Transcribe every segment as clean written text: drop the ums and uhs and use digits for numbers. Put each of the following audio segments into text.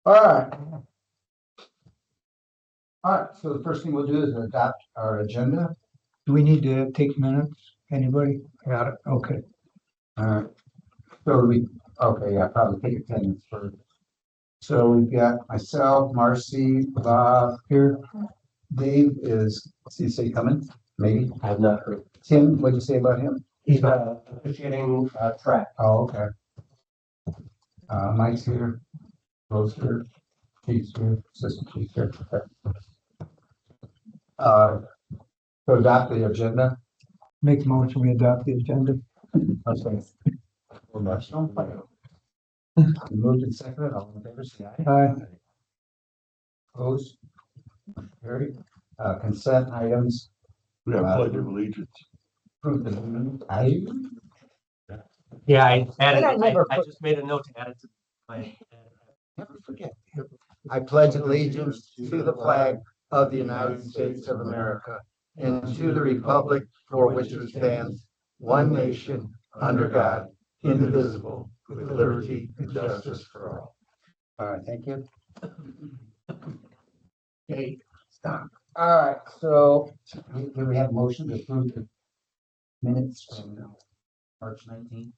All right. All right, so the first thing we'll do is adopt our agenda. Do we need to take minutes? Anybody? Got it. Okay. All right. Okay, yeah, probably take attendance first. So we've got myself, Marcy, Bob here. Dave is, what's he say coming? Maybe. I have not heard. Tim, what'd you say about him? He's officiating track. Oh, okay. Mike's here. Rose here. Chief's here. Assistant Chief here. Okay. To adopt the agenda. Make a motion, we adopt the agenda. Okay. We're much on fire. Moved and seconded, all in favor, say aye. Aye. Opposed? Carried. Consent items. We have pledge of allegiance. Approved the I Yeah, I added. I never I put- just made a note to add it to my. never forget. I pledge allegiance to the flag of the United States of America and to the republic for which it stands, one nation, under God, indivisible, with liberty and justice for all. All right, thank you. Okay, stop. All right, so do we have a motion to approve the minutes from March 19th?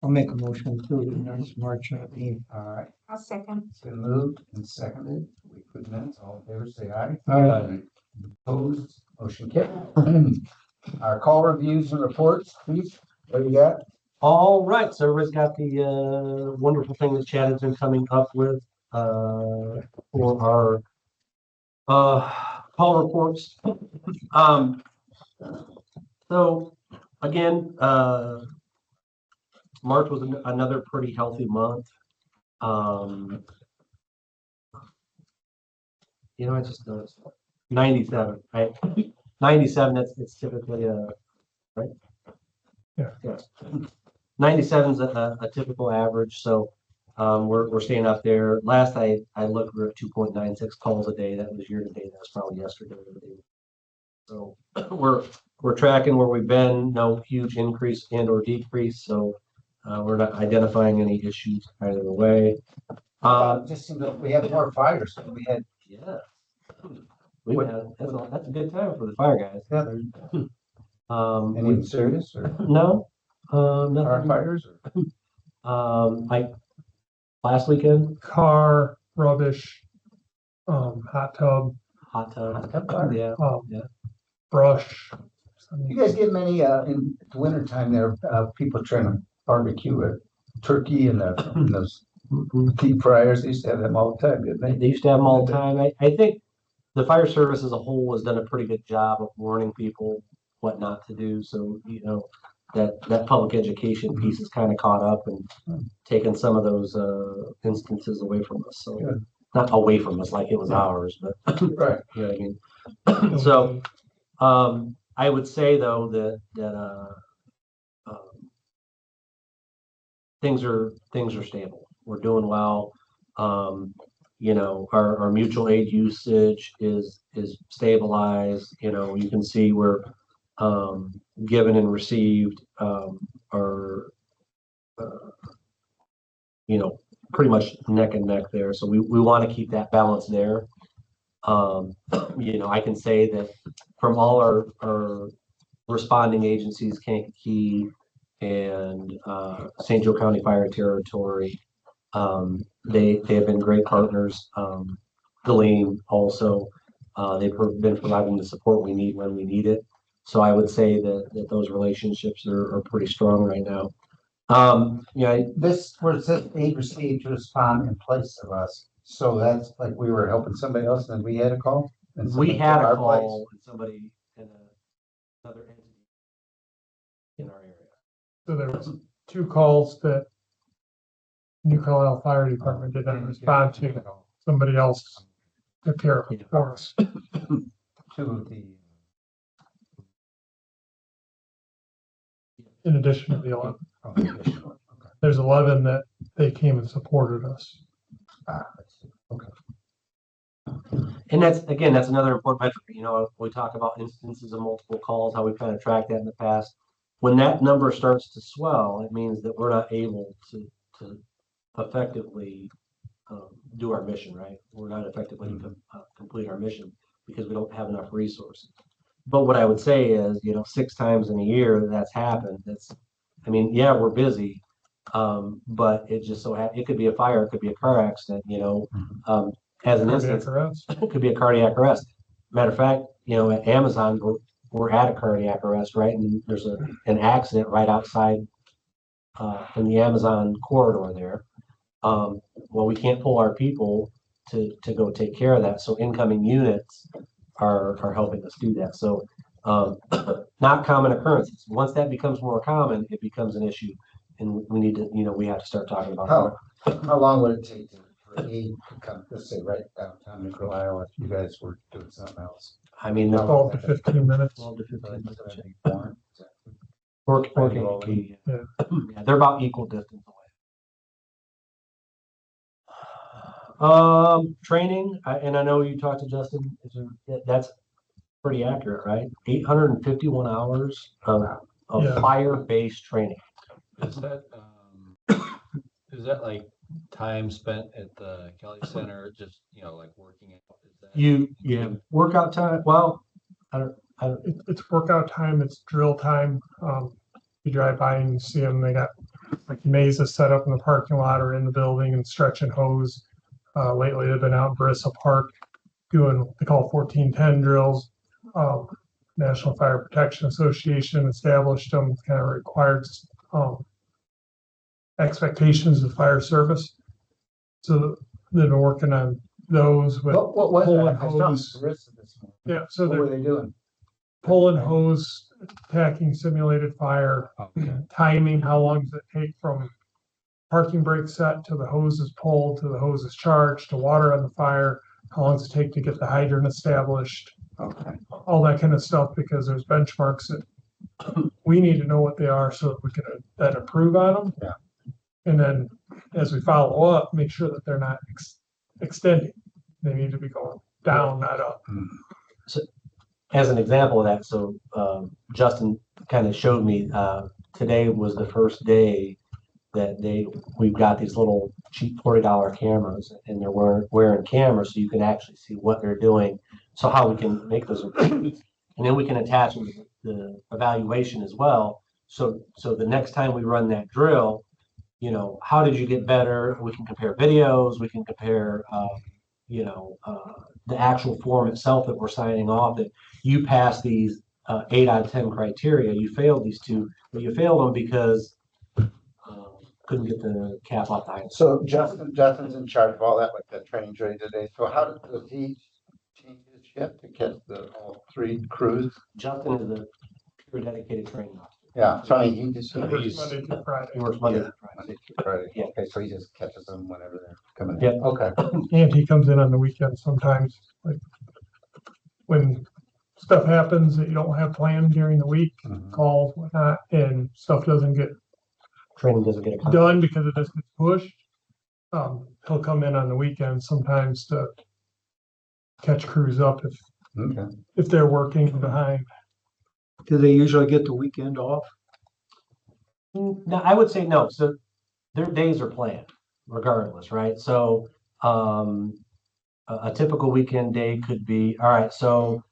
I'll make a motion to approve the minutes March 19th. All right, I'll second. it's been moved and seconded. We approve minutes, all in favor, say aye. Aye. Opposed, motion carried. Our call reviews and reports, please, what do you got? All right, so everybody's got the wonderful thing that Chad has been coming up with for our call reports. So again, March was another pretty healthy month. I just noticed 97, right? 97, it's typically right? Yeah. 97 is a typical average, so we're staying up there. Last I looked, we were at 2.96 calls a day. That was year to date. That was probably yesterday. So we're tracking where we've been. No huge increase and or decrease. So we're not identifying any issues either way. It just seems like we have more fires than we had. Yeah. That's a good time for the fire guys. Yeah, anything serious or No, car nothing. fires? Like last weekend, car, rubbish, hot tub, hot tub. Hot tub fire? Yeah. Yeah. brush. You guys get many in the winter time there, people trying to barbecue a turkey and those deep fryers. They used to have them all the time, didn't they? They used to have them all the time. I think the fire service as a whole has done a pretty good job of warning people what not to do. So, that public education piece is kind of caught up and taken some of those instances away from us. So Good. not away from us like it was ours, but Right. you know what I mean? So I would say though that things are stable. We're doing well. Our mutual aid usage is stabilized. You can see we're given and received are pretty much neck and neck there. So we want to keep that balance there. I can say that from all our responding agencies, Kankakee and St. Joe County Fire Territory, they have been great partners. Deline also, they've been providing the support we need when we need it. So I would say that those relationships are pretty strong right now. This was aid received to respond in place of us. So that's like we were helping somebody else and we had a call. And We somebody had took a our call and somebody in another entity in our area. So there was 2 calls that New Carlisle Fire Department did not respond to. Somebody else took care of it for us. To the In addition to the 11, okay. there's 11 that they came and supported us. Okay. And that's another important metric. We talk about instances of multiple calls, how we've kind of tracked that in the past. When that number starts to swell, it means that we're not able to effectively do our mission, right? We're not effectively complete our mission because we don't have enough resources. But what I would say is, 6 times in a year that's happened. I mean, yeah, we're busy, but it just it could be a fire, it could be a car accident, as an Cardiac instance, arrest. it could be a cardiac arrest. Matter of fact, at Amazon, we're at a cardiac arrest, right? And there's an accident right outside in the Amazon corridor there. Well, we can't pull our people to go take care of that. So incoming units are helping us do that. So not common occurrences. Once that becomes more common, it becomes an issue, and we need to, we have to start talking about How long would it take for aid to come, let's say, right downtown in Carlisle if you guys were doing something else? I mean, 12 to 15 minutes. 12 to 15 minutes. More? Working. Yeah. Yeah, they're about equal distance away. Training, and I know you talked to Justin. That's pretty accurate, right? 851 hours of Yeah. fire-based training. Is that like time spent at the Kelly Center, just, like working out? Is that? You have workout time. Well, I don't. It's workout time, it's drill time. You drive by and you see them, they got like mazes set up in the parking lot or in the building and stretch and hose. Lately they've been out in Brissa Park doing, they call it 1410 drills. National Fire Protection Association established them, kind of required expectations of fire service. So they've been working on those with What was pulling that? I saw hose. Marissa this morning. Yeah, so What were they're they doing? pulling hose, attacking simulated fire, timing, how long does it take from parking brake set to the hose is pulled, to the hose is charged, to water on the fire, how long does it take to get the hydrant established, Okay. all that kind of stuff, because there's benchmarks that we need to know what they are so that we can then improve on them. Yeah. And then as we follow up, make sure that they're not extending. They need to be going down, not up. As an example of that, so Justin kind of showed me today was the first day that we've got these little cheap $40 cameras, and they're wearing cameras so you can actually see what they're doing. So how we can make those improvements, and then we can attach the evaluation as well. So the next time we run that drill, how did you get better? We can compare videos. We can compare, the actual form itself that we're signing off, that you pass these 8 out of 10 criteria. You failed these 2, but you failed them because couldn't get the cap off the iron. So Justin's in charge of all that, like that training during today. So how does he change his shift to catch all 3 crews? Justin is a pure dedicated training officer. Yeah, so I mean, he just, Monday he's through Friday. He works Monday Yeah. to Friday. Monday through Friday. Yeah. Okay, so he just catches them whenever they're coming in. Yep. Okay. And he comes in on the weekend sometimes, like when stuff happens that you don't have planned during the week, Mhm. calls, whatnot, and stuff doesn't get Training doesn't get accomplished. done because it just gets pushed. He'll come in on the weekend sometimes to catch crews up Okay. if they're working behind. Do they usually get the weekend off? No, I would say no. So their days are planned regardless, right? So a typical weekend day could be, all right, so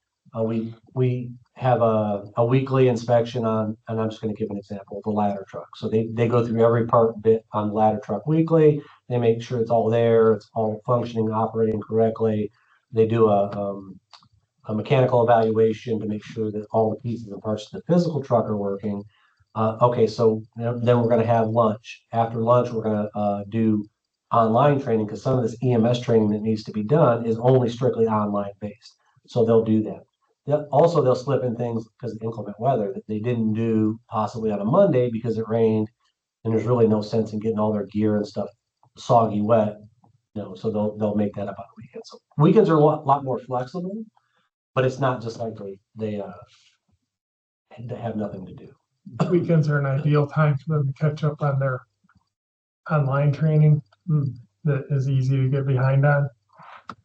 we have a weekly inspection on, and I'm just going to give an example, the ladder truck. So they go through every part bit on the ladder truck weekly. They make sure it's all there, it's all functioning, operating correctly. They do a mechanical evaluation to make sure that all the pieces and parts of the physical truck are working. Okay, so then we're going to have lunch. After lunch, we're going to do online training, because some of this EMS training that needs to be done is only strictly online based. So they'll do that. They'll slip in things because of inclement weather that they didn't do possibly on a Monday because it rained, and there's really no sense in getting all their gear and stuff soggy wet. So they'll make that up on the weekend. So weekends are a lot more flexible, but it's not just like they have nothing to do. Weekends are an ideal time for them to catch up on their online training that is easy to get behind on,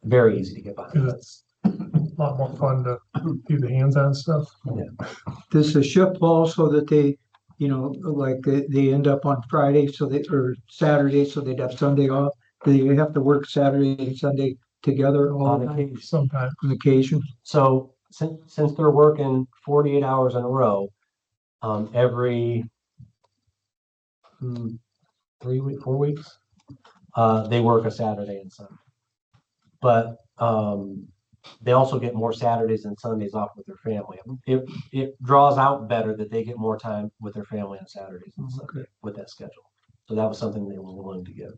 Very easy to get by. because it's a lot more fun to do the hands-on stuff. Does the shift fall so that they, like they end up on Friday or Saturday, so they'd have Sunday off? Do you have to work Saturday and Sunday together all On the time occasion. Sometimes. on occasion? So since they're working 48 hours in a row, every 4 weeks, they work a Saturday and Sunday. But they also get more Saturdays and Sundays off with their family. It draws out better that they get more time with their family on Saturdays and Sundays with that schedule. So that was something they were willing to give.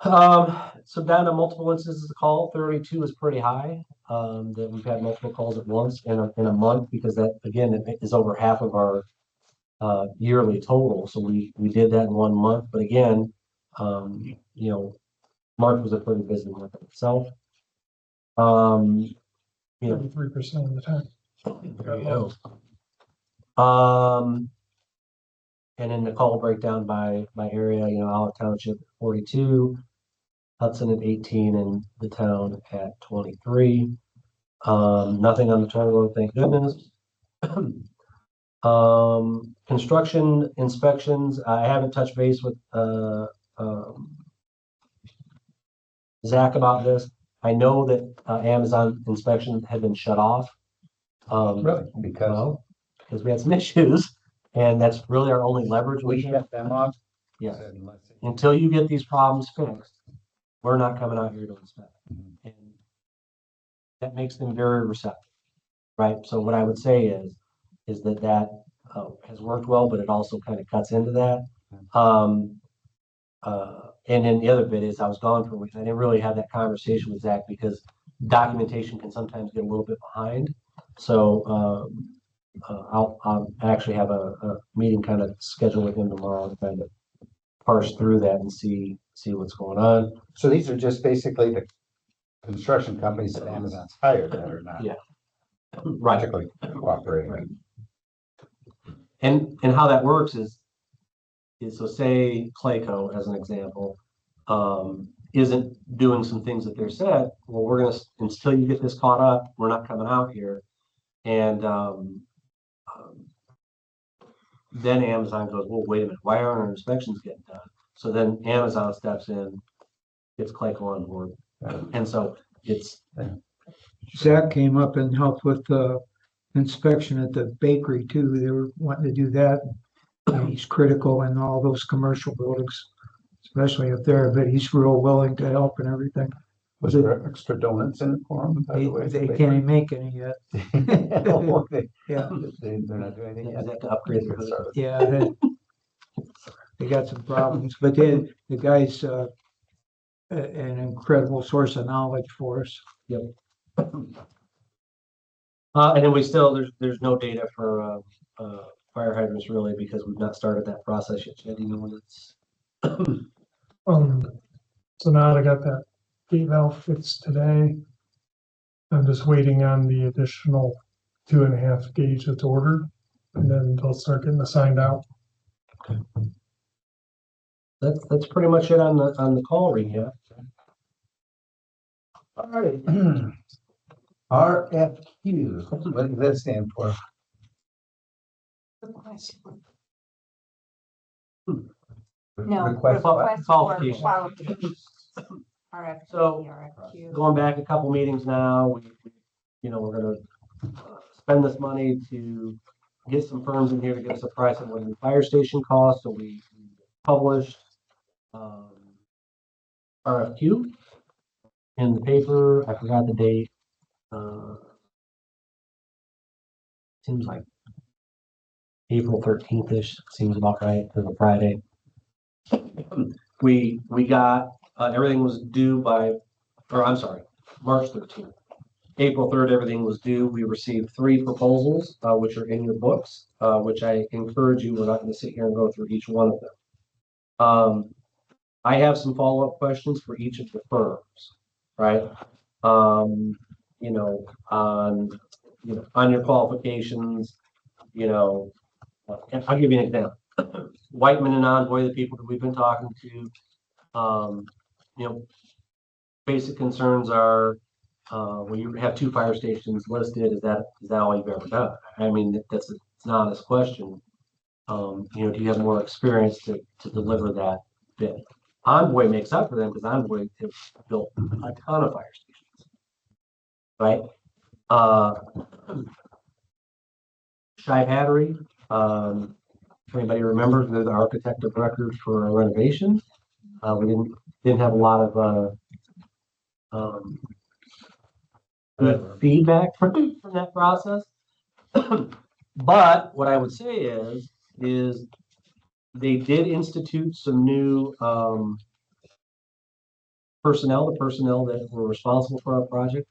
So down to multiple instances of call, 32 is pretty high. That we've had multiple calls at once in a month, because that, again, it is over half of our yearly total. So we did that in 1 month, but again, you know, March was a pretty busy month in itself. You know, 33% of the time. there you go. And then the call breakdown by area, you know, Olive Township 42, Hudson at 18, and the town at 23. Nothing on the toll road, thank goodness. Construction inspections, I haven't touched base with Zach about this. I know that Amazon inspections had been shut off. Really? Because Well, because we had some issues, and that's really our only leverage. we have. shut them off. Yeah. Until you get these problems fixed, we're not coming out here to inspect. And that makes them very receptive, right? So what I would say is that has worked well, but it also kind of cuts into that. And then the other bit is I was gone for a week. I didn't really have that conversation with Zach because documentation can sometimes get a little bit behind. So I'll actually have a meeting kind of scheduled with him tomorrow to kind of parse through that and see what's going on. So these are just basically the construction companies that Amazon's hired that are not Yeah. logically cooperating. Right. And how that works is so say Clayco, as an example, isn't doing some things that they're said, well, we're gonna, until you get this caught up, we're not coming out here. And then Amazon goes, well, wait a minute, why aren't our inspections getting done? So then Amazon steps in, gets Clayco on board. And so it's Zach came up and helped with the inspection at the bakery too. They were wanting to do that. And he's critical in all those commercial buildings, especially up there, but he's real willing to help and everything. Was there extra donuts in it for them? By They, the way, they can't even make any yet. Yeah. They're not doing anything they yet. have to upgrade their hood. Yeah, they got some problems, but the guy's an incredible source of knowledge for us. And then we still, there's no data for fire hydrants really, because we've not started that process yet. Chad, do you know when it's? So now I got that gate valve fixed today. I'm just waiting on the additional 2.5 gauge that's ordered, and then they'll start getting assigned out. That's pretty much it on the call recap. All right. RFQ, what does that stand for? No, Request request for qualification. qualifications. RFQ, So, RFQ. Going back a couple meetings now, we're gonna spend this money to get some firms in here to give us a price on what a new fire station costs. So we published RFQ in the paper. I forgot the date. Seems like April 13th-ish, seems about right, for the Friday. We got, everything was due by, or I'm sorry, March 13th. April 3rd, everything was due. We received 3 proposals, which are in your books, which I encourage you, we're not gonna sit here and go through each one of them. I have some follow-up questions for each of the firms, right? On your qualifications, and I'll give you an example. Whiteman and Envoy, the people that we've been talking to, basic concerns are, when you have 2 fire stations listed, is that all you've ever done? I mean, it's an honest question. You know, do you have more experience to deliver that bid? Envoy makes up for them because Envoy has built a ton of fire stations, right? Shive Hattery, if anybody remembers, they're the architect of record for our renovation. We didn't have a lot of good feedback from that process. But what I would say is they did institute some new personnel. The personnel that were responsible for our project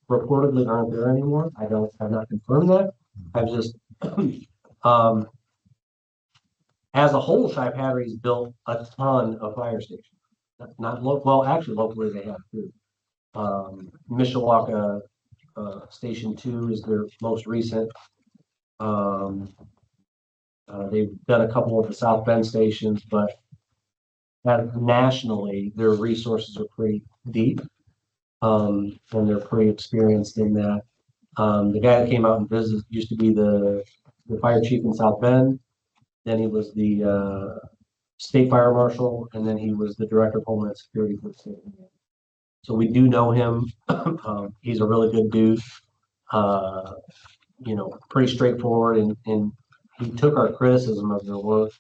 reportedly aren't there anymore. I've not confirmed that. I've just as a whole, Shive Hattery's built a ton of fire stations. Not local, well, actually locally they have too. Mishawaka Station 2 is their most recent. They've done a couple of the South Bend stations, but nationally, their resources are pretty deep. And they're pretty experienced in that. The guy that came out and visited used to be the fire chief in South Bend. Then he was the state fire marshal, and then he was the director of Homeland Security for the state. So we do know him. He's a really good dude. You know, pretty straightforward, and he took our criticism of their work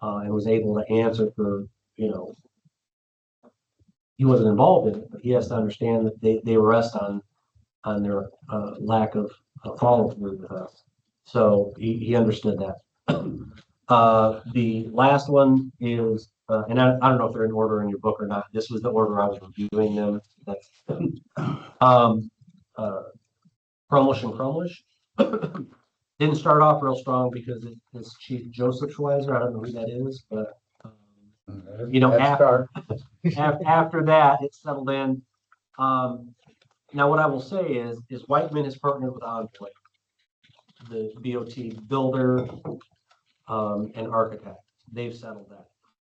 and was able to answer for, you know, he wasn't involved in it, but he has to understand that they rest on their lack of follow through with us. So he understood that. The last one is, and I don't know if they're in order in your book or not. This was the order I was reviewing them. That's Crumlish. Didn't start off real strong because it's Chief Joseph Schweizer. I don't know who that is, but you know, after that, it settled in. Now, what I will say is Whiteman has partnered with Envoy, the BOT builder and architect. They've settled that.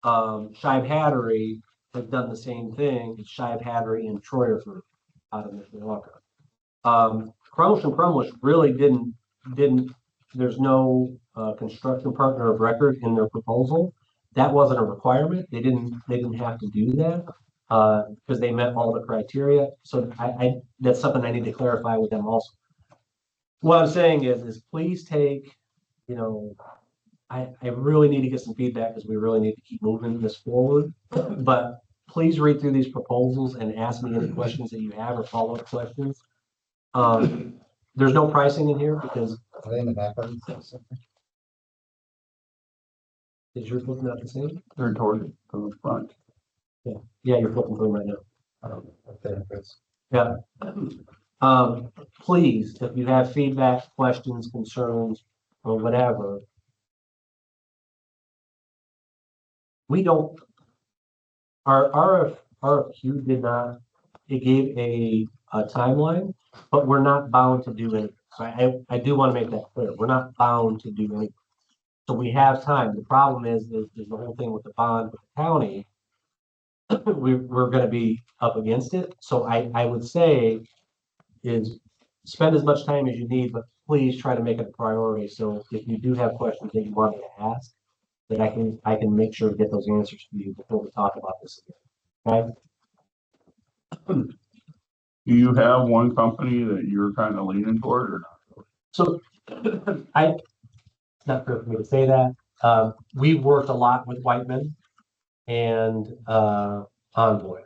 Shive Hattery have done the same thing. It's Shive Hattery and Troyerford out of Mishawaka. Crumlish really didn't. There's no construction partner of record in their proposal. That wasn't a requirement. They didn't have to do that because they met all the criteria. So I that's something I need to clarify with them also. What I'm saying is please take, you know, I really need to get some feedback because we really need to keep moving this forward. But please read through these proposals and ask me any questions that you have or follow-up questions. There's no pricing in here because Are they in the back of it? is yours looking at the same? They're toward the front. Yeah, you're flipping through right now. Okay, that's- Yeah. Please, if you have feedback, questions, concerns, or whatever, we don't, our RFQ did not, it gave a timeline, but we're not bound to do anything. So I do want to make that clear. We're not bound to do anything. So we have time. The problem is the whole thing with the bond with the county. We're going to be up against it. So I would say is spend as much time as you need, but please try to make it a priority. So if you do have questions that you want me to ask, that I can make sure to get those answers to you before we talk about this again. Okay. Do you have one company that you're kind of leaning toward or not? So it's not fair for me to say that. We've worked a lot with Whiteman and Envoy.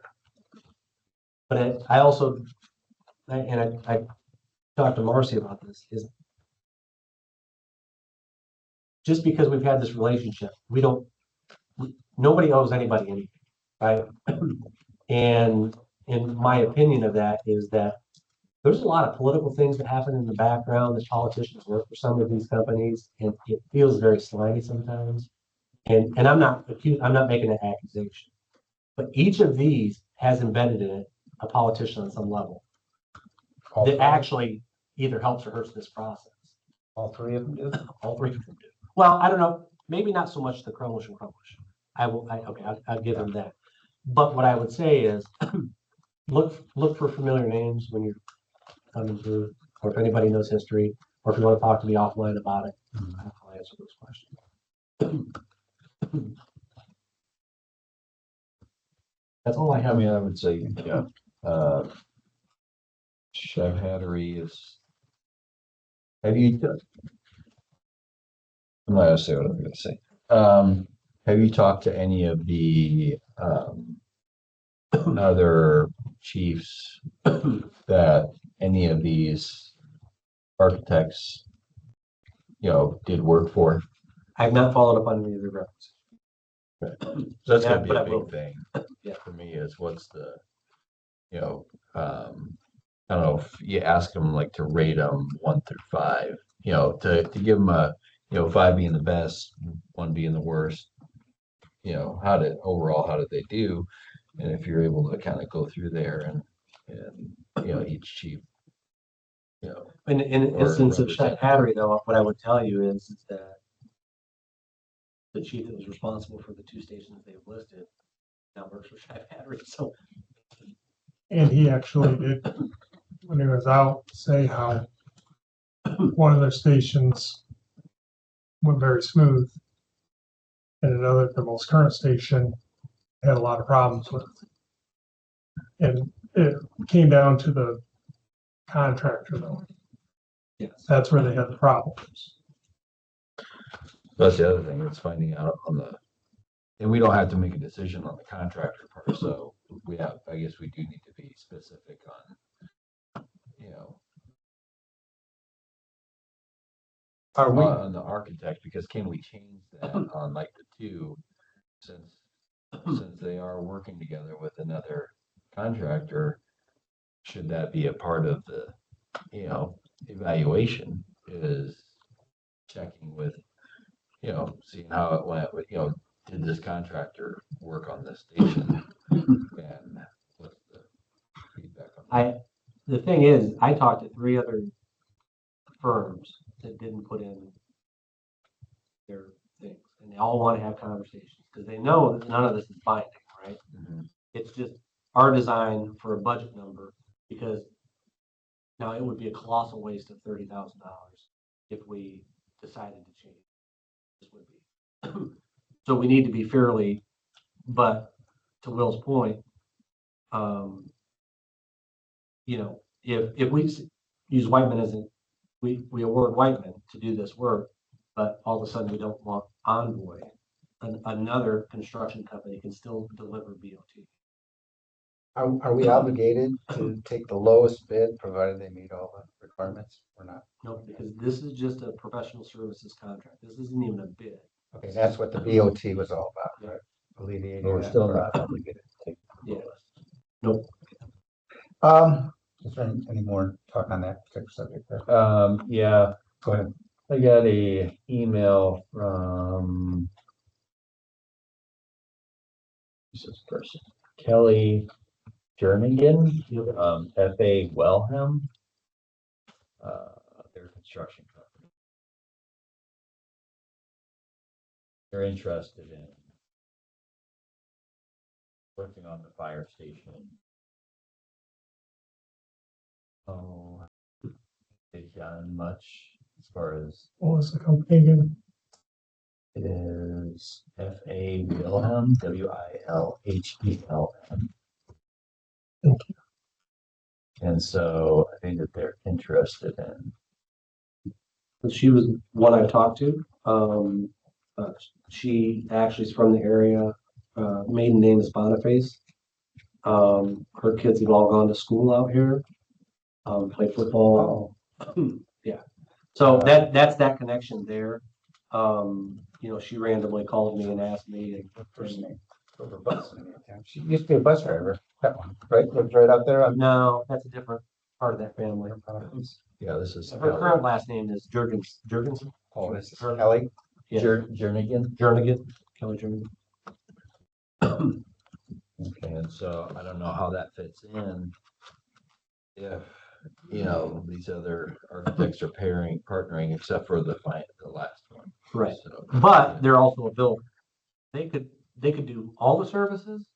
But I also, and I talked to Marcy about this, is just because we've had this relationship, nobody owes anybody anything, right? And in my opinion of that is that there's a lot of political things that happen in the background that politicians work for some of these companies, and it feels very slimy sometimes. And I'm not making an accusation, but each of these has embedded in it a politician on some level that actually either helps or hurts this process. All three of them do? All three of them do. Well, I don't know, maybe not so much the Crumlish. I'll give them that. But what I would say is look for familiar names when you're coming through, or if anybody knows history, or if you want to talk to me offline about it. I'll answer those questions. That's all I I have. mean, I would say, yeah, Chev Hattery is. Have you? I'm not gonna say what I'm gonna say. Have you talked to any of the other chiefs that any of these architects, did work for? I've not followed up on any of the references. So that's Yeah, gonna be but a I will. big thing. Yeah. For me is what's the, I don't know if you ask them like to rate them 1 through 5, to give them a, 5 being the best, 1 being the worst. How did they do? And if you're able to kind of go through there and each chief, In an or instance of represent- Chev Hattery, though, what I would tell you is that the chief that was responsible for the 2 stations they've listed now works for Chev Hattery. So And he actually did, when he was out, say how one of their stations went very smooth. And another, the most current station, had a lot of problems with. And it came down to the contractor though. yes, That's where they had the problems. That's the other thing, it's finding out and we don't have to make a decision on the contractor part, so I guess we do need to be specific on, Are we, on the architect, because can we change that on like the 2, since they are working together with another contractor, should that be a part of the, evaluation, is checking with, seeing how it went with, did this contractor work on this station? And what's the feedback on that? the thing is, I talked to 3 other firms that didn't put in their things, and they all want to have conversations because they know that none of this is binding, right? Mhm. It's just our design for a budget number, because now it would be a colossal waste of $30,000 if we decided to change. This would be. So we need to be fairly, but to Will's point, if we use Whiteman as we award Whiteman to do this work, but all of a sudden we don't want Envoy, another construction company can still deliver BOT. are we obligated to take the lowest bid, provided they meet all the requirements or not? No, because this is just a professional services contract. This isn't even a bid. Okay, that's what the BOT was all about, right? Alleviating But we're that still for not us. obligated to take. Yeah. Nope. Is there any more talk on that particular subject there? Yeah, Go ahead. I got a email from who's this person, Kelly Jernigan, F.A. Wellham, their construction company. They're interested in working on the fire station. Oh, they've done much as far as What was the company again? it is F.A. Wilhelm, Wilhelm. Thank you. And so I think that they're interested in. She was one I talked to. She actually is from the area. Maiden name is Boniface. Her kids have all gone to school out here. Play football. Yeah. So that's that connection there. She randomly called me and asked me, and First name. Over bus. She used to be a bus driver. That one, right? Lives right out there on. no, that's a different part of that family. Yeah, this is Her current last name is Jurgensen. Oh, this is Kelly. Yeah. Jernigan. Jernigan. Kelly Jernigan. Okay, and so I don't know how that fits in. If, these other architects are partnering, except for the last one. Right. So, But they're also a builder. They could do all the services,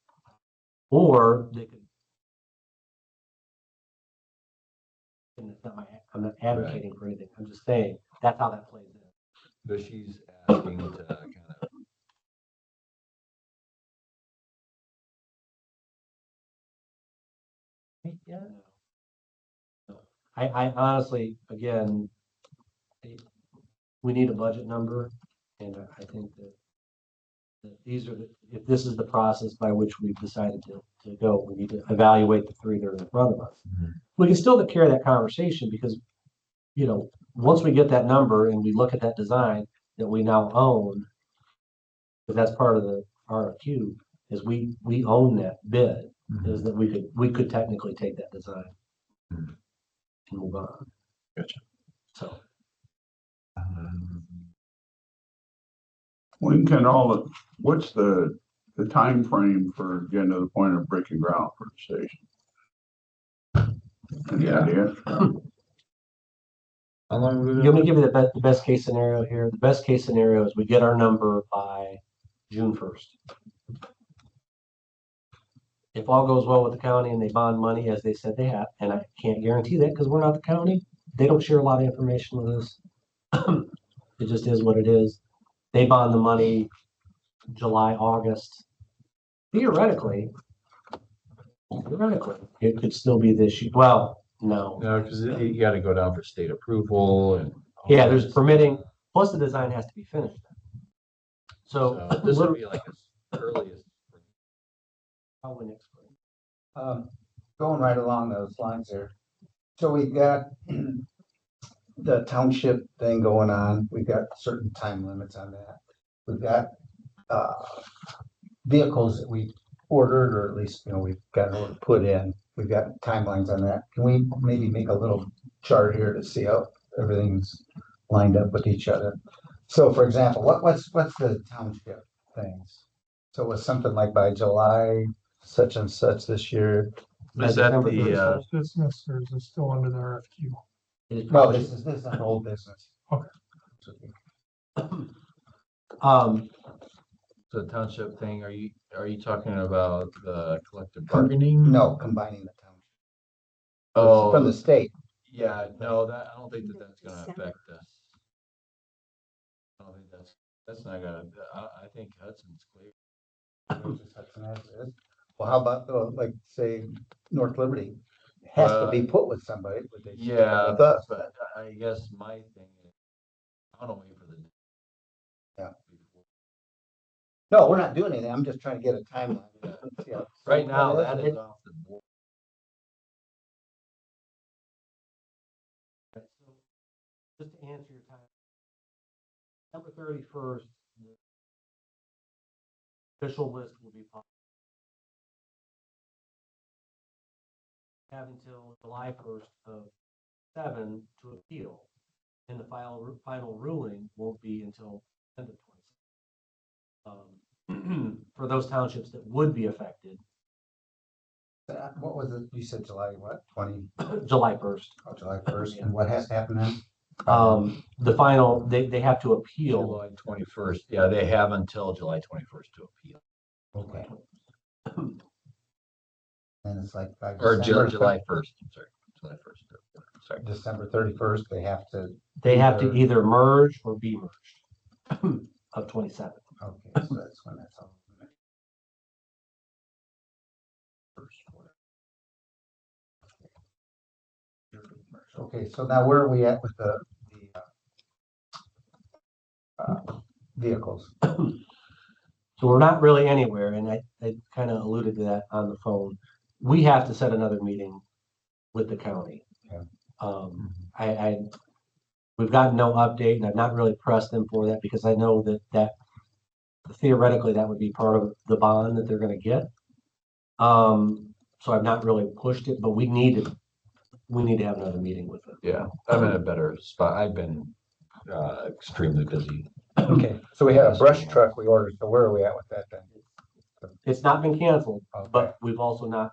or they could. And it's not I'm not advocating for anything. I'm just saying that's how that plays in. but she's asking to kind of. Yeah. I honestly, again, we need a budget number, and I think that these are if this is the process by which we've decided to go, we need to evaluate the three that are in front of us. Mhm. We can still carry that conversation because, once we get that number and we look at that design that we now own, because that's part of the RFQ, is we own that bid, is that we could technically take that design Mhm. and move on. Gotcha. So. When what's the time frame for getting to the point of breaking ground for the station? Any Yeah. idea? How long have we You want me been? to give you the best case scenario here? The best case scenario is we get our number by June 1st. If all goes well with the county and they bond money as they said they have, and I can't guarantee that because we're not the county, they don't share a lot of information with us. It just is what it is. They bond the money July, August. Theoretically, it could still be this year. Well, no. No, because you got to go down for state approval and. Yeah, there's permitting, plus the design has to be finished. So This would be like as early as. probably next spring. Going right along those lines there. So we've got the township thing going on. We've got certain time limits on that. We've got vehicles that we ordered, or at least, we've got an order put in. We've got timelines on that. Can we maybe make a little chart here to see how everything's lined up with each other? So for example, what's the township things? So it was something like by July such and such this year. Is that December the, 31st. Business, or is it still under the RFQ? It is No, probably- this is an old business. Okay. the township thing? Are you talking about the collective bargaining? No, combining the township. Oh, From the state. yeah, no, I don't think that's gonna December. affect us. I don't think that's not gonna, I think Hudson's clear. Well, how about like, say, North Liberty has to be put with somebody, but they. Yeah, With us. but I guess my thing is, I don't wait for the. Yeah. No, we're not doing anything. I'm just trying to get a timeline. See how- Right now, that is off the board. Just to answer your time. December 31st, the official list will be published. Have until July 1st of 7 to appeal, and the final ruling won't be until end of 26. For those townships that would be affected, What was it? You said July, what, 20, July 1st. July 1st, and what has happened then? The final, they have to appeal. July 21st, yeah, they have until July 21st to appeal. Okay. And it's like by Or December, July 1st, I'm sorry, July 1st, sorry. December 31st, they have to. They have to either merge or be merged of 27. Okay, so that's when that's all. Okay, so now where are we at with the vehicles? So we're not really anywhere, and I kind of alluded to that on the phone. We have to set another meeting with the county. Yeah. We've gotten no update, and I've not really pressed them for that because I know that theoretically that would be part of the bond that they're going to get. So I've not really pushed it, but we need to have another meeting with them. Yeah, I'm in a better spot. I've been extremely busy. Okay, so we had a brush truck we ordered, so where are we at with that then? It's not been canceled, Okay. but we've also not,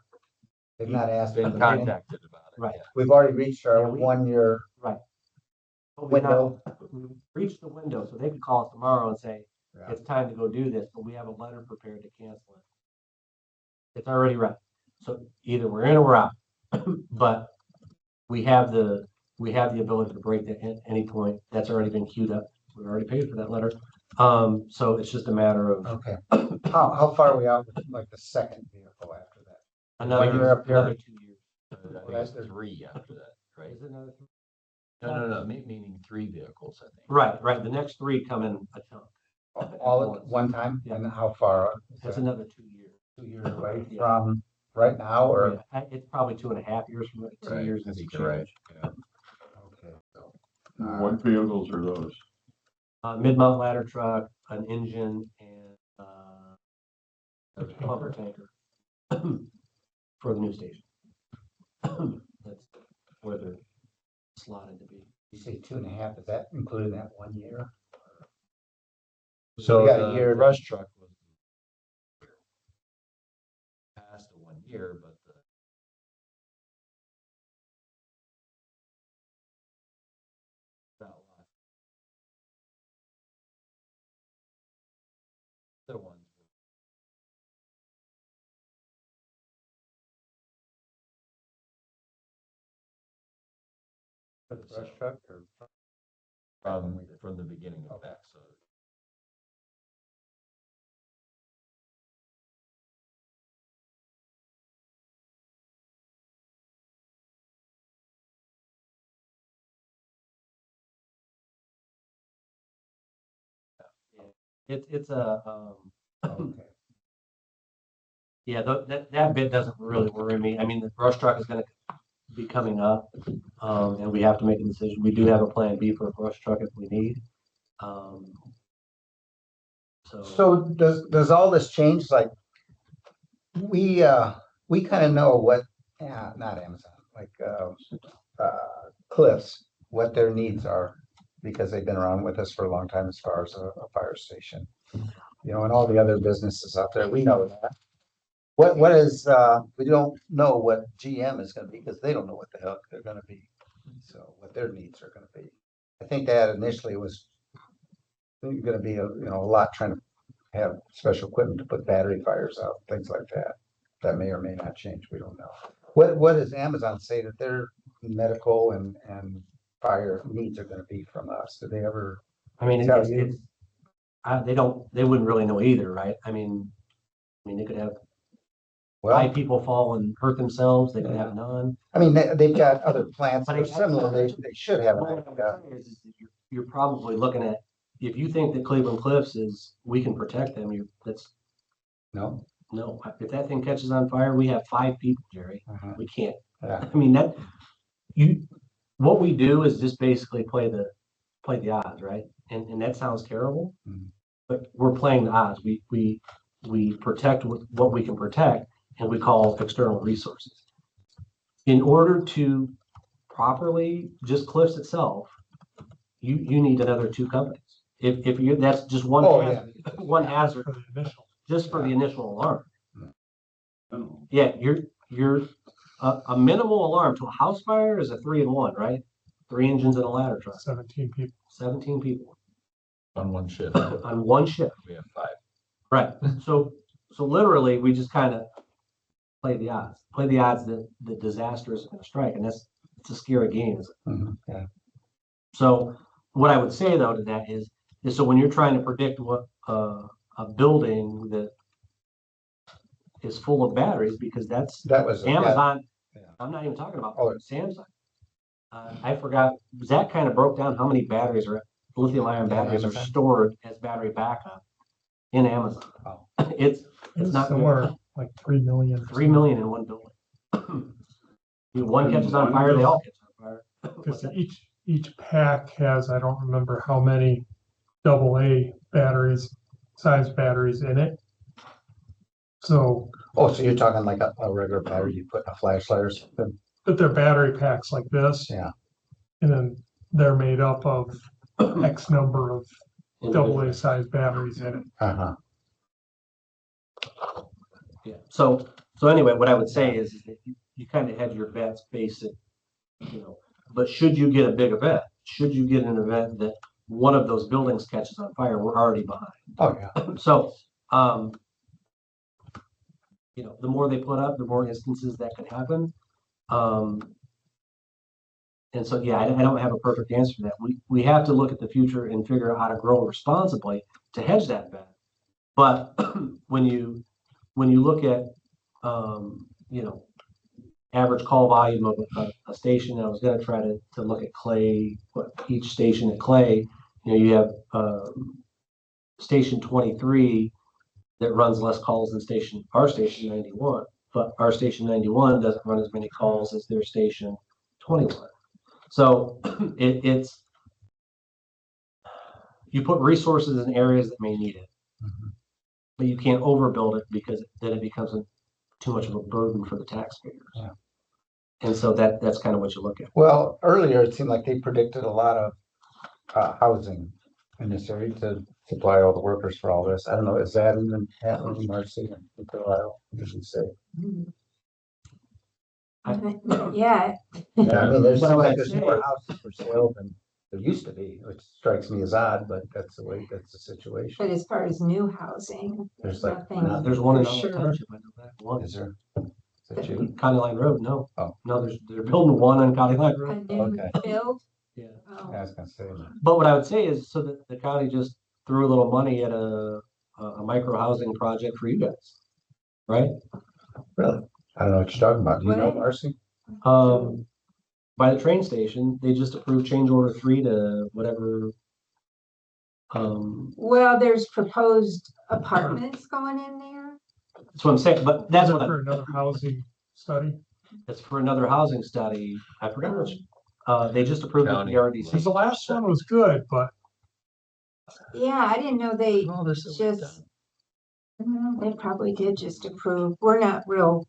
They've not asked. for Been the meeting. contacted about it. right, yeah. We've already reached our Yeah, we- 1 year right. But we've not- window. we've reached the window, so they could call us tomorrow and say, Yeah. it's time to go do this, but we have a letter prepared to cancel it. It's already ready. So either we're in or we're out. But we have the ability to break that at any point. That's already been queued up we already paid for that letter. So it's just a matter of Okay. How far are we out with like the second vehicle after that? year up here? another 2 years. I think that's it's 3 after that, right? Is it another? No, meaning 3 vehicles, I think. Right. The next 3 come in a chunk. All at one time? Yeah. And how far? Is That's that another 2 years. 2 years away Yeah. from right now or? Yeah, it's probably 2.5 years from it, 2 Right, years I and think some you're right. change. Yeah. Okay. So, What vehicles are those? Mid-mount ladder truck, an engine, and a pumper tanker for the new station. That's where they're slotted to be. you say 2.5, is that including that 1 year? So we got a the year- brush truck was past the 1 year, but that lot. The ones. For the brush truck or? From the beginning of that, so. It's a, Okay. yeah, that bit doesn't really worry me. I mean, the brush truck is gonna be coming up, and we have to make a decision. We do have a plan B for a brush truck if we need. So does all this change, like, we kind of know what, not Amazon, like, Cliffs, what their needs are, because they've been around with us for a long time as far as a fire station. You know, and all the other businesses out there, we know that. What is, we don't know what GM is gonna be, because they don't know what the hell they're gonna be. So what their needs are gonna be. I think that initially was gonna be a lot trying to have special equipment to put battery fires out, things like that. That may or may not change, we don't know. What does Amazon say that their medical and fire needs are gonna be from us? Do they ever? I mean, tell you? they wouldn't really know either, right? I mean, they could have 5 people fall and hurt themselves, they could have none. I mean, they've got other plants that But are similar, they should have. What I'm saying is that you're probably looking at, if you think that Cleveland Cliffs we can protect them, No? no, if that thing catches on fire, we have 5 people, Jerry. Uh-huh. We can't. Yeah. I mean, what we do is just basically play the odds, right? And that sounds terrible, but we're playing the odds. We protect what we can protect, and we call external resources. In order to properly, just Cliffs itself, you need another 2 companies. If you, that's just one Oh, hazard, one hazard, For the initial. just for the initial alarm. Oh, Yeah, you're a minimal alarm to a house fire is a 3-in-1, right? 3 engines and a ladder truck, 17 people. 17 people On one shift, on one shift. we have 5. Right. So literally, we just kind of play the odds that the disaster is going to strike, and it's a scary game. Yeah. So what I would say though to that is so when you're trying to predict what a building that is full of batteries, because That was. Amazon. Yeah. I'm not even talking about Oh. Samsung. I forgot, Zach kind of broke down how many batteries lithium ion Yeah, batteries are Amazon. stored as battery backup in Amazon. Wow. It's It's not good. somewhere like 3 million. 3 million in one building. One In catches on one fire, they all catch on fire. Because each pack has, I don't remember how many AA batteries, size batteries in it. So, Oh, so you're talking like a regular battery you put in a flashlight or something? but they're battery packs like this. Yeah. And then they're made up of X number of AA size batteries in it. Uh-huh. Yeah. So anyway, what I would say is that you kind of hedge your bets based it, but should you get a big event, should you get an event that one of those buildings catches on fire, we're already behind. Oh, yeah. So, the more they put up, the more instances that could happen. And so, yeah, I don't have a perfect answer to that. We have to look at the future and figure out how to grow responsibly to hedge that bet. But when you look at, you know, average call volume of a station, I was gonna try to look at Clay, what each station at Clay, you know, you have, station 23 that runs less calls than our station 91, but our station 91 doesn't run as many calls as their station 21. So it's, you put resources in areas that may need it, but you can't overbuild it because then it becomes too much of a burden for the taxpayers. Yeah. And so that's kind of what you look at. Well, earlier it seemed like they predicted a lot of housing in this area to supply all the workers for all this. I don't know, is that even happening, Marcy, in Carlisle, did you say? Yeah, Yeah, I mean, there's What I would like there's say- more houses for sale than there used to be, which strikes me as odd, but that's the situation. but as far as new housing, There's like, nothing. There's one in for Allen sure. Township, I know that one. is there? Is that you? County Line Road, no. Oh. No, they're building one on County Line A Road. new Okay. build? Yeah. Oh. I was gonna say that. But what I would say is, so that the county just threw a little money at a micro housing project for you guys, right? Really? I don't know what you're talking about. Do you know, What? Marcy? By the train station, they just approved change order 3 to whatever. Well, there's proposed apartments going in there. That's what I'm saying, but that's Is it what for another housing study? it's for another housing study. I forgot which, they just approved it at the Because RDC. the last one was good, but Yeah, I didn't know they All this is just, they probably did just approve. We're not real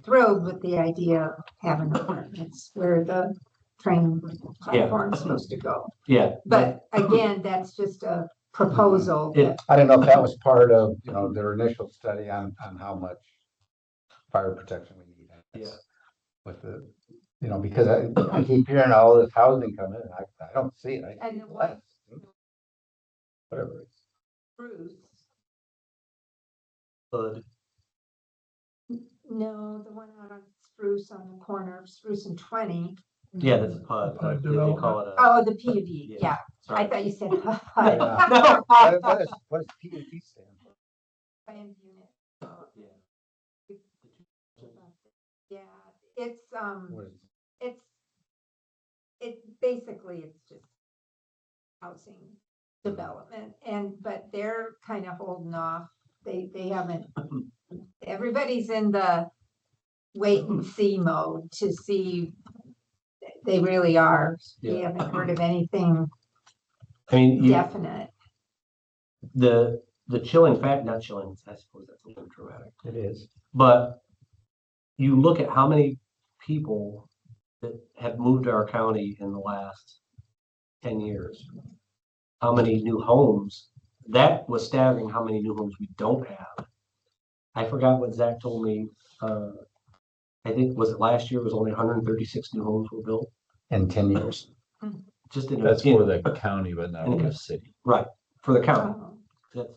thrilled with the idea of having apartments where the train platform's supposed to go. Yeah, But again, that's just a proposal. It- I don't know if that was part of, their initial study on how much fire protection we need. Yeah. With the, because I keep hearing all this housing coming in, I don't see it. I see And the less. Whatever. Bruce, but no, the one out on Spruce on the corner of Spruce and 20. yeah, that's a PUD. PUD They call it a. Oh, the PUD, yeah. I Sorry. thought you said. Yeah. No. What does PUD stand for? Planned unit. Yeah. Yeah, it's, What is basically, it's just housing development but they're kind of holding off. They haven't, everybody's in the wait and see mode to see. They really are. We Yeah. haven't heard of anything I mean, definite. the chilling fact, not chilling, I suppose that's a little dramatic, It is. but you look at how many people that have moved to our county in the last 10 years, how many new homes, that was staggering how many new homes we don't have. I forgot what Zach told me, I think, was it last year, it was only 136 new homes were built, In 10 years. just in. That's for the county, but not for the city. Right, for the county. Oh, That's,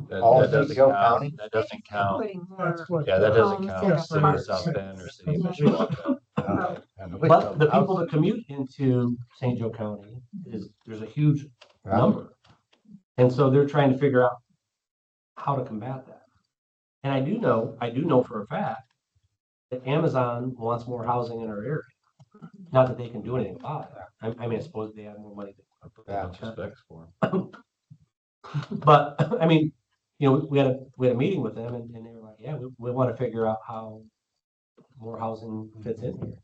That, All that doesn't St. Joe count, County? that doesn't count. Putting that's more. what. Yeah, that doesn't Homes count. and City of apartments. South Bend or city of Yeah. Mishawaka. but the people that commute into St. Joe County there's a huge number. And so they're trying to figure out how to combat that. And I do know for a fact that Amazon wants more housing in our area. Not that they can do anything about it. I mean, I suppose they have more money. Yeah. Specs for 'em. But I mean, we had a meeting with them and they were like, yeah, we want to figure out how more housing fits in here.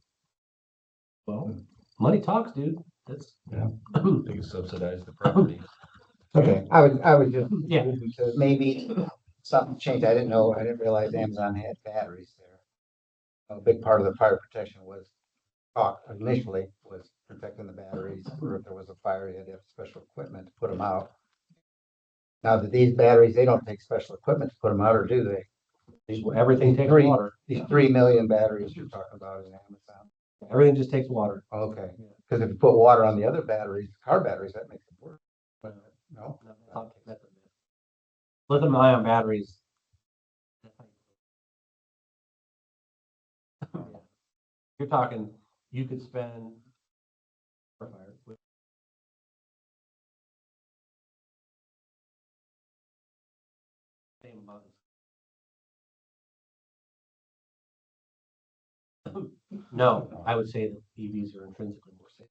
Well, money talks, dude. That's They can subsidize the property. Okay, I would just, Yeah. to maybe something changed. I didn't realize Amazon had batteries there. A big part of the fire protection was initially was protecting the batteries, or if there was a fire, you had to have special equipment to put them out. Now that these batteries, they don't take special equipment to put them out, or do they? everything takes Three. water. These 3 million batteries you're talking about in Amazon. Everything just takes water. Okay, because if you put water on the other batteries, car batteries, that makes it worse. No? Lithium ion batteries. You're talking, you could spend Same amount. No, I would say that EVs are intrinsically more safe.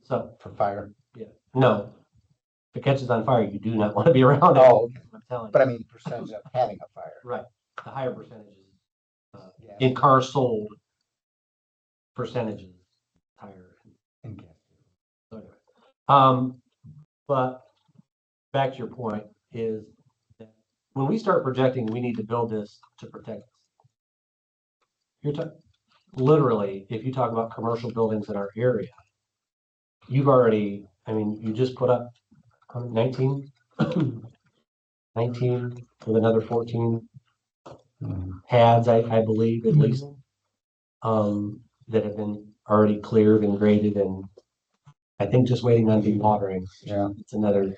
So, For fire. yeah, no. If it catches on fire, you do not want to be around it. Oh, okay. I'm telling But I you. mean, percentage of having a fire. Right, the higher percentages, Yeah. in cars sold, percentages higher. And gas. So anyway, but back to your point is that when we start projecting, we need to build this to protect us. You're talking, literally, if you talk about commercial buildings in our area, you've already, I mean, you just put up 19, 19 with another 14 pads, I believe, at least, that have been already cleared and graded, and I think just waiting on dewatering. Yeah. It's another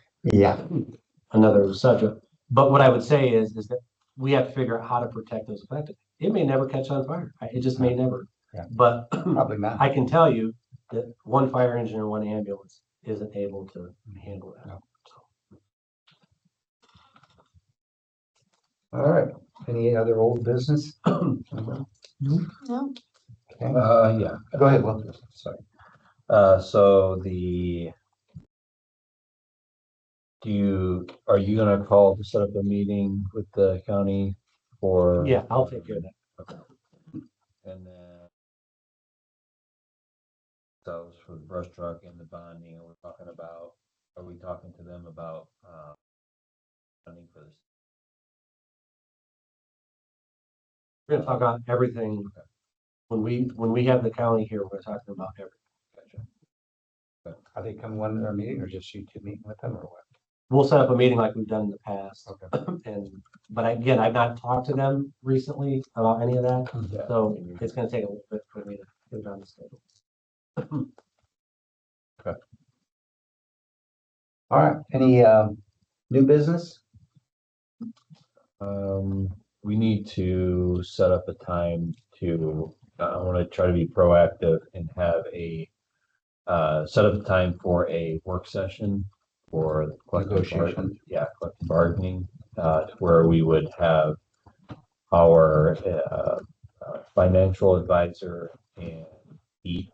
subject. But what I would say is that we have to figure out how to protect those effectively. It may never catch on fire. It just may never. Yeah. But Probably not. I can tell you that one fire engine or one ambulance isn't able to handle that. No. So, All right. Any other old business? No. Okay. Yeah, Go ahead, Will. sorry. So are you gonna call to set up a meeting with the county for? yeah, I'll take care of that. And then. So for the brush truck and the bonding, are we talking to them about, funding for this? We're gonna talk about everything. When we have the county here, we're talking about everything. Gotcha. Are they coming one to our meeting or just you two meeting with them or what? We'll set up a meeting like we've done in the past. Okay. But again, I've not talked to them recently about any of that, Yeah. so it's gonna take a little bit for me to get it on the schedule. All right. Any new business? We need to set up a time I want to try to be proactive and have set up a time for a work session for Negotiation. collective bargaining, where we would have our, financial advisor and Pete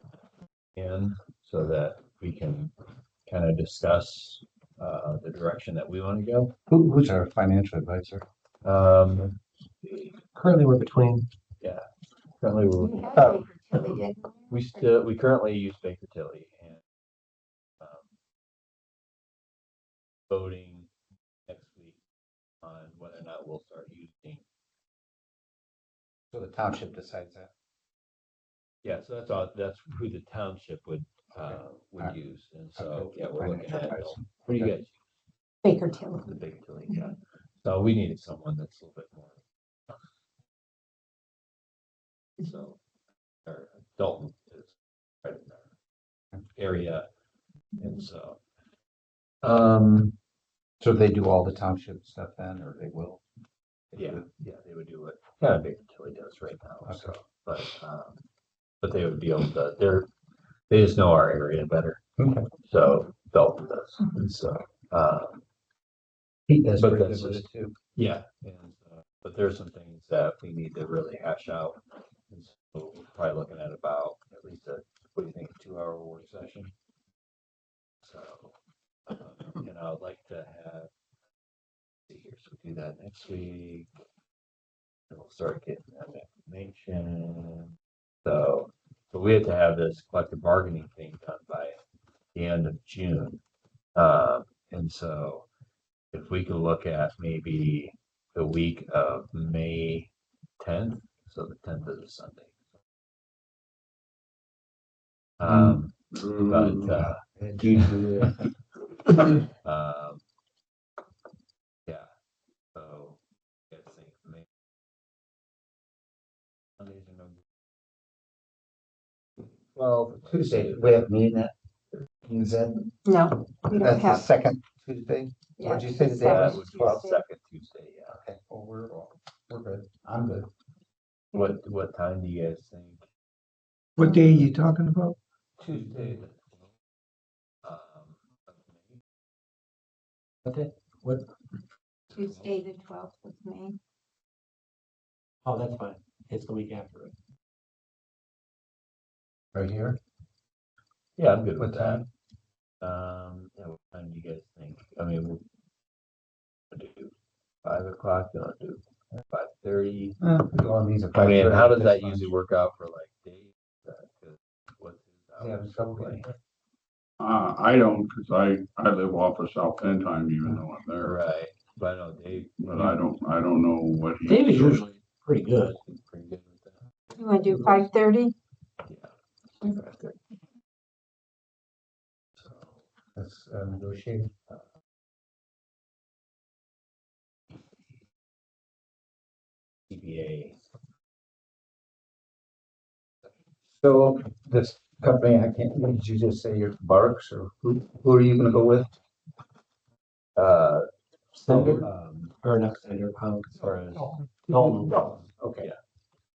in so that we can kind of discuss, the direction that we want to go. Who's our financial advisor? Currently, we're between, Currently, We had Baker Tilly, didn't we? we currently use Baker Tilly and, voting next week on whether or not we'll start using. So the township decides that. Yeah, so that's who the township would Alright. use, and so, Okay. yeah, we're looking Financial at, advisor. what do you guys, Baker Tilly. the Baker Tilly, yeah. So we needed someone that's a little bit more. So, or Dalton is right in our area, and so. So they do all the township stuff then, or they will? Yeah, they would do it, kind of Baker Tilly does right now, so, but they would be able to, they just know our area better, Okay. so Dalton does, and so, Pete does But pretty that's good with just- it too. yeah, and, but there's some things that we need to really hash out. And so we're probably looking at about at least what do you think, a 2-hour work session? So, and I would like to have, see here, so we do that next week. And we'll start getting that information. So, but we have to have this collective bargaining thing done by the end of June. And so if we could look at maybe the week of May 10th, so the 10th is a Sunday. But yeah, so I think May. Sundays are no good. Well, Tuesday, we have meeting that. Is that, No, we don't that's the have. second Tuesday? Yeah, What'd you say the the date That was? would be the Tuesday. second Tuesday, yeah. Okay, well, we're good. I'm good. What time do you guys think? What day are you talking about? Tuesday. Okay, what, Tuesday, the 12th of May. oh, that's fine. It's the week after it. Right here? Yeah, I'm good with What that. time? Yeah, what time do you guys think? I mean, we'll do 5 o'clock, you want to do 5:30? All these are I mean, how does 5:30, that that's usually fine. work out for like Dave? 'Cause what's his Yeah, hours trouble look getting like? I don't, cause I live off of South End time even though I'm there, Right, but I know Dave. but I don't know what he. Dave is usually pretty good. He's pretty good with that. You want to do 5:30? Yeah. 5:30. So, Let's negotiate. CBA. So this company, I can't, did you just say your Barks or who are you gonna go with? Sender, Or or not Sender, or Dalton. Okay. Yeah.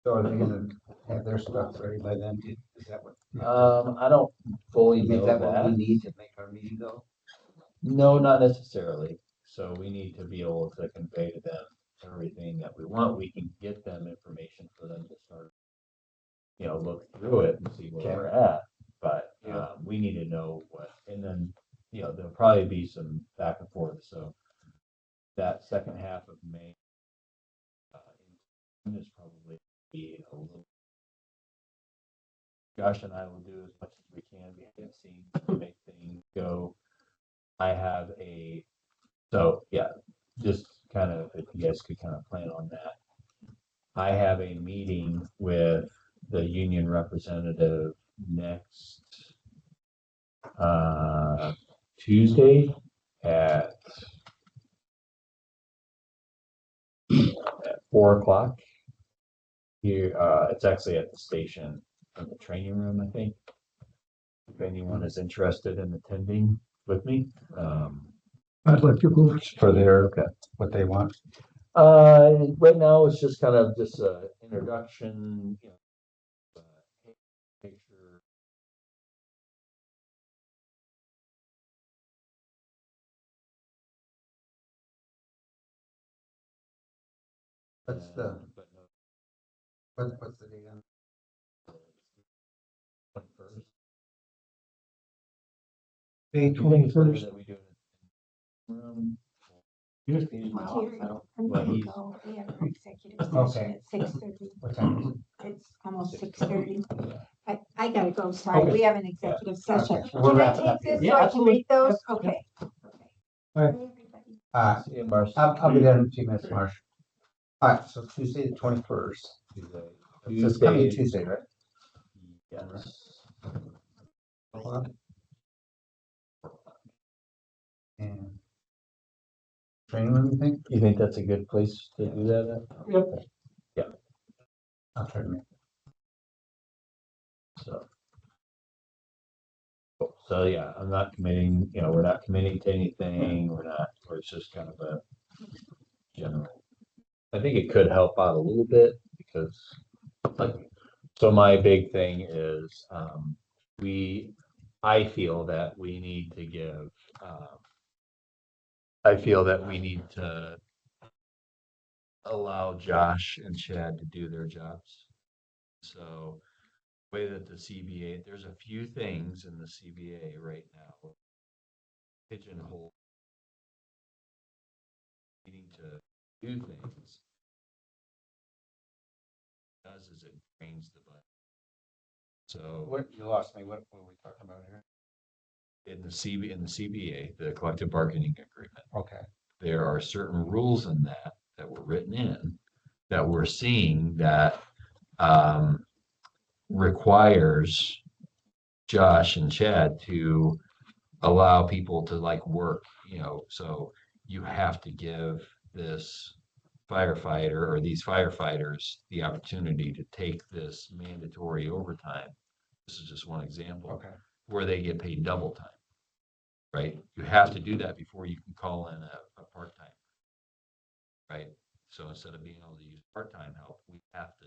So are they gonna have their stuff ready by then? Is that what? I don't fully Is know that what we that. need to make our meeting go? No, not necessarily. So we need to be able to convey to them everything that we want. We can get them information for them to start, look through it and see where we're at. But Yeah. we need to know what, and then, there'll probably be some back and forth. So that second half of May is probably be a little. Josh and I will do as much as we can behind the scenes to make things go. I have yeah, just kind of, if you guys could kind of plan on that. I have a meeting with the union representative next Tuesday at 4 o'clock. Here, it's actually at the station in the training room, I think. If anyone is interested in attending with me, I'd like to go. for their, What they want? right now it's just kind of just a introduction, picture. What's the, But no, what's the date on? 21st. May Do you think it's better 21st. that we do it in room? You just use my office. I don't. I'm Well, gonna he's- go. We have an executive Okay. session at 6:30. What time is it? It's almost 6:30. Yeah. I gotta go, sorry. Okay. We have an executive session. Okay. We're Can I wrapping take up this here. so I can absolutely. read those? Yep, yep. Okay. Okay. All right. Bye, everybody. See you, Marcy. I'll be there in a few minutes, Marsh. All right, so Tuesday the 21st. Tuesday. It's coming Tuesday, right? Yes. And training room, you think? You think that's a good place to do that at? Yep. Yeah, I'll try to make. so. Cool. So yeah, I'm not committing, we're not committing to anything, or it's just kind of a general. I think it could help out a little bit because so my big thing is, I feel that we need to give, I feel that we need to allow Josh and Chad to do their jobs. So way that the CBA, there's a few things in the CBA right now. Pigeonhole needing to do things does is it drains the budget. So What, you lost me, what were we talking about here? in the CBA, the collective bargaining agreement, Okay. there are certain rules in that were written in that we're seeing that requires Josh and Chad to allow people to work, so you have to give this firefighter or these firefighters the opportunity to take this mandatory overtime. This is just one example. Okay. Where they get paid double time, right? You have to do that before you can call in a part-time, right? So instead of being able to use part-time help, we have to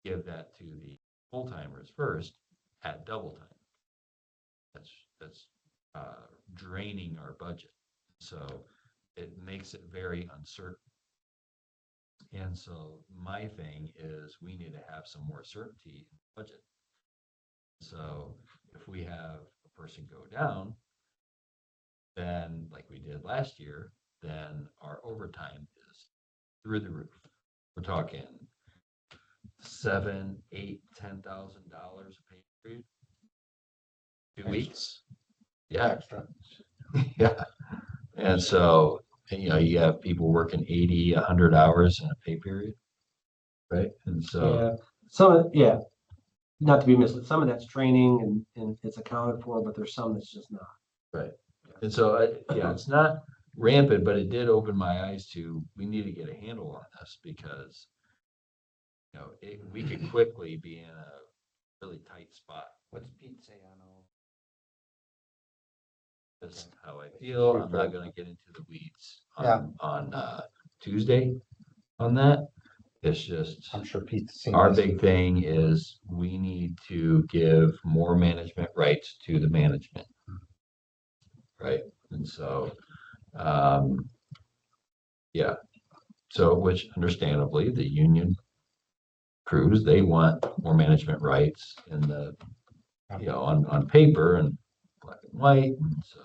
give that to the full-timers first at double time. That's draining our budget. So it makes it very uncertain. And so my thing is we need to have some more certainty in the budget. So if we have a person go down, then like we did last year, then our overtime is through the roof. We're talking 7, 8, $10,000 a pay period. 2 weeks. Yeah. Extra. Yeah. And so, you have people working 80, 100 hours in a pay period. Right. And so, Yeah, not to be misled, some of that's training and it's accounted for, but there's some that's just not. right. And so, it's not rampant, but it did open my eyes to, we need to get a handle on this because, we could quickly be in a really tight spot. What's Pete say on all? That's how I feel. I'm not gonna get into the weeds Yeah. on Tuesday on that. It's just, I'm sure Pete's seen our this. big thing is we need to give more management rights to the management. Right? And so, yeah. So, which understandably, the union crews, they want more management rights in the, on paper and black and white. And so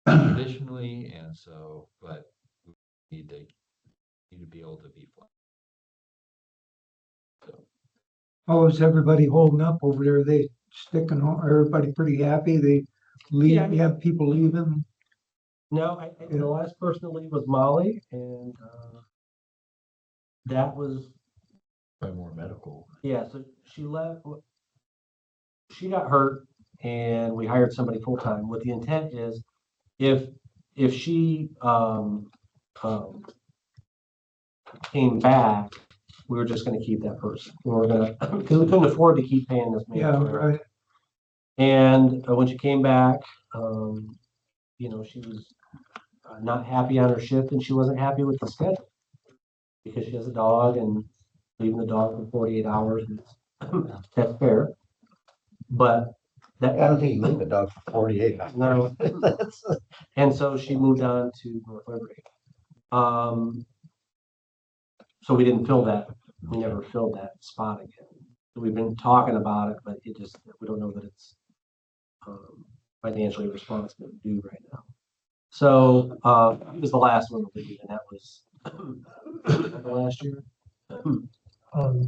traditionally, and so, but we need to be able to be flexible. So, How is everybody holding up over there? They sticking, everybody pretty happy? They leave, Yeah. you have people leaving? No, the last person to leave was Molly, and that was, probably more medical. yeah, so she left, she got hurt, and we hired somebody full-time. What the intent is, if she came back, we were just gonna keep that person. We were gonna, because we couldn't afford to keep paying this man. Yeah, for her. right. And when she came back, she was not happy on her shift, and she wasn't happy with the schedule because she has a dog and leaving the dog for 48 hours. That's fair, but I don't think you leave a dog for 48 hours. no. That's- And so she moved on to North Liberty. So we didn't fill that. We never filled that spot again. So we've been talking about it, but we don't know that it's financially responsible to do right now. So it was the last one to leave, and that was last year,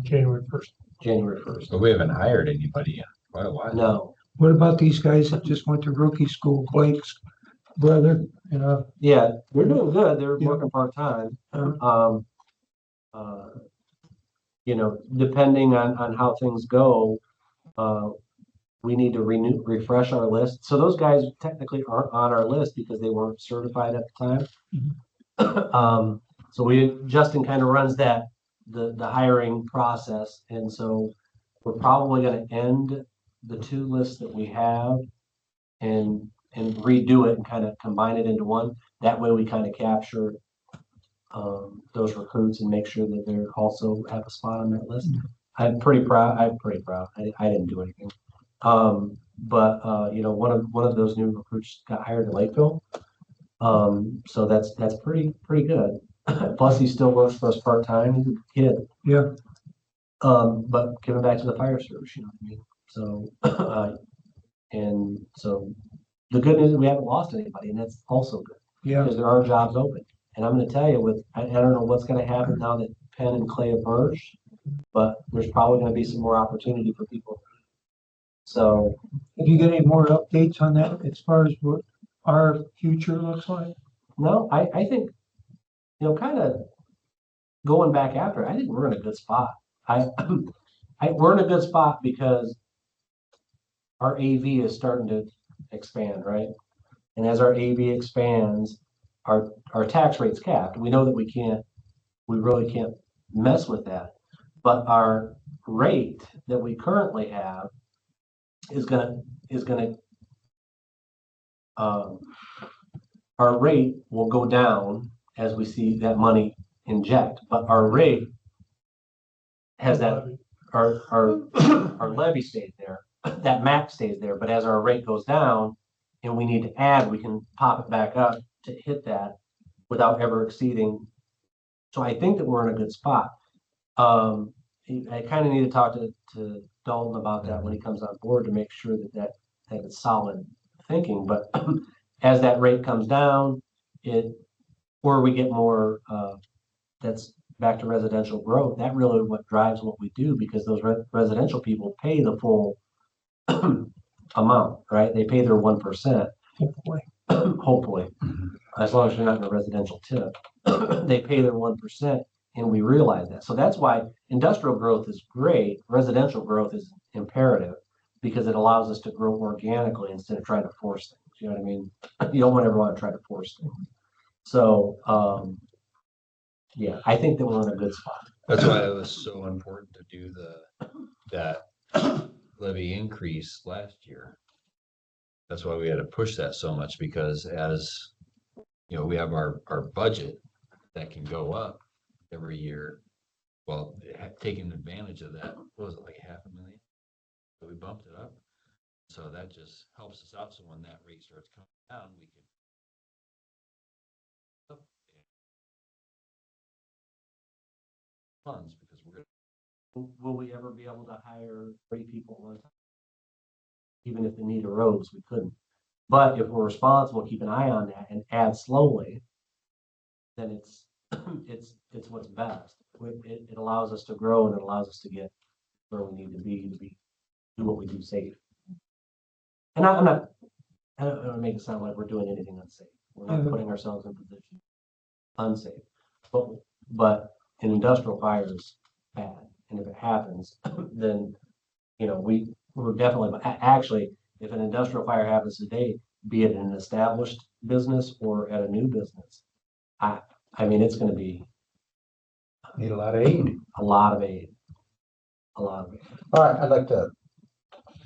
January 1st. January 1st. But we haven't hired anybody in quite a while. No, What about these guys that just went to rookie school? Blake's brother, yeah, they're doing good. They're Yeah. working part-time. Depending on how things go, we need to refresh our list. So those guys technically aren't on our list because they weren't certified at the time. So Justin kind of runs the hiring process. And so we're probably going to end the 2 lists that we have and redo it and kind of combine it into one. That way we kind of capture those recruits and make sure that they're also have a spot on that list. I'm pretty proud. I didn't do anything. But one of those new recruits got hired in Lakeville. So that's pretty good. Plus he still works for us part-time. He's a kid. yeah, But giving back to the fire service, you know what I mean? So, and so the good news is we haven't lost anybody, and that's also good yeah. because there are jobs open. And I'm going to tell you, I don't know what's going to happen now that Penn and Clay have merged, but there's probably going to be some more opportunity for people. So, Have you got any more updates on that as far as what our future looks like? no, I think, kind of going back after it, I think we're in a good spot. We're in a good spot because our AV is starting to expand, right? And as our AV expands, our tax rate's capped. We know that we really can't mess with that. But our rate that we currently have is gonna our rate will go down as we see that money inject, but our rate has that our levy stays there, that max stays there, but as our rate goes down and we need to add, we can pop it back up to hit that without ever exceeding. So I think that we're in a good spot. I kind of need to talk to Dalton about that when he comes on board to make sure that it's solid thinking. But as that rate comes down, or we get more, that's back to residential growth. That really what drives what we do, because those residential people pay the full amount, right? They pay their 1%. Hopefully. Hopefully, as long as you're not in a residential tip, they pay their 1%, and we realize that. So that's why industrial growth is great. Residential growth is imperative because it allows us to grow organically instead of trying to force things. You know what I mean? You don't ever want to try to force things. So, yeah, I think that we're in a good spot. That's why it was so important to do that levy increase last year. That's why we had to push that so much, because as you know, we have our budget that can go up every year. Well, taking advantage of that, what was it, like $500,000? So we bumped it up. So that just helps us out. So when that rate starts coming down, we can funds, because we're Will we ever be able to hire 3 people at one time? Even if the need arose, we couldn't. But if we're responsible, keep an eye on that and add slowly, then it's it's what's best. It allows us to grow, and it allows us to get where we need to be do what we do safe. And I don't want to make it sound like we're doing anything unsafe. We're not putting ourselves in position unsafe. But an industrial fire is bad. And if it happens, then, you know, we're definitely, actually, if an industrial fire happens today, be it an established business or at a new business, I mean, it's going to be Need a lot of aid. a lot of aid. A lot of aid. All right, I'd like to.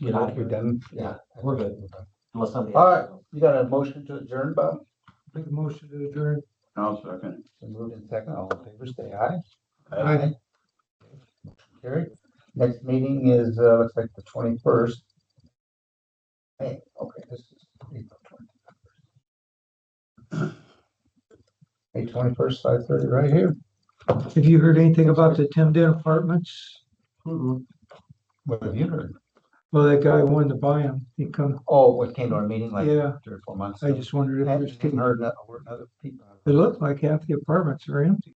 Get out of You're here. done? Yeah, we're good. Unless somebody. All right, you got a motion to adjourn, Bob? Make a motion to adjourn. I'll second. So moved in second, all in favor, say aye. Aye. Carried. Next meeting is, looks like the 21st. Hey, okay, this is April 21st. May 21st, 5:30, right here. Have you heard anything about the Timden Apartments? Mm-mm. What have you heard? Well, that guy wanted to buy them. He come, Oh, what came to our meeting like yeah, 3 or 4 months I ago? just wondered if Hadn't there's, heard other people. it looked like half the apartments are empty.